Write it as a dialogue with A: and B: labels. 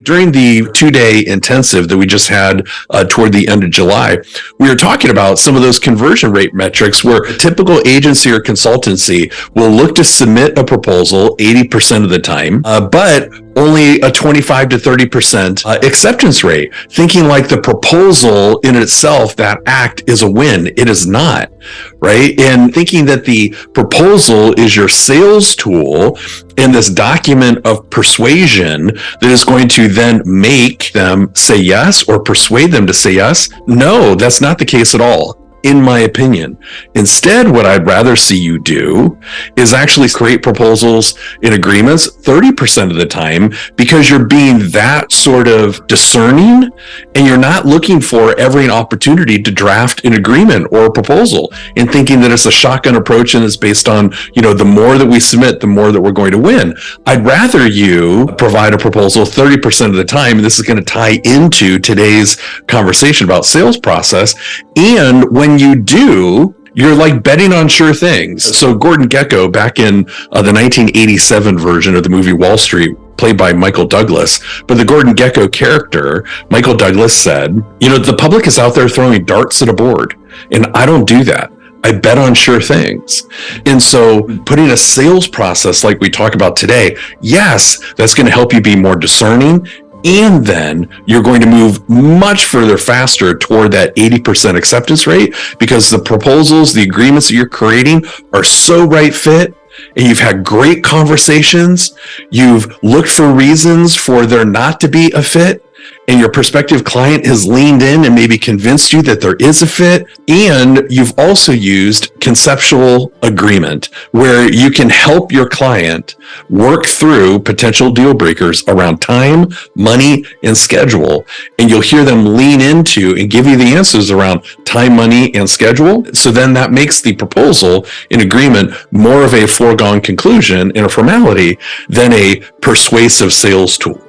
A: During the 2-day intensive that we just had toward the end of July, we were talking about some of those conversion rate metrics where a typical agency or consultancy will look to submit a proposal 80% of the time, but only a 25 to 30% acceptance rate, thinking like the proposal in itself, that act, is a win. It is not, right? And thinking that the proposal is your sales tool in this document of persuasion that is going to then make them say yes or persuade them to say yes. No, that's not the case at all, in my opinion. Instead, what I'd rather see you do is actually create proposals in agreements 30% of the time, because you're being that sort of discerning and you're not looking for every opportunity to draft an agreement or a proposal and thinking that it's a shotgun approach and it's based on, the more that we submit, the more that we're going to win. I'd rather you provide a proposal 30% of the time. And this is going to tie into today's conversation about sales process. And when you do, you're like betting on sure things. So Gordon Gekko, back in the 1987 version of the movie Wall Street, played by Michael Douglas, but the Gordon Gekko character, Michael Douglas, said, the public is out there throwing darts at a board, and I don't do that. I bet on sure things. And so putting a sales process like we talk about today, yes, that's going to help you be more discerning. And then you're going to move much further faster toward that 80% acceptance rate, because the proposals, the agreements that you're creating are so right fit, and you've had great conversations. You've looked for reasons for there not to be a fit, and your prospective client has leaned in and maybe convinced you that there is a fit. And you've also used conceptual agreement, where you can help your client work through potential deal breakers around time, money, and schedule. And you'll hear them lean into and give you the answers around time, money, and schedule. So then that makes the proposal in agreement more of a foregone conclusion and a formality than a persuasive sales tool.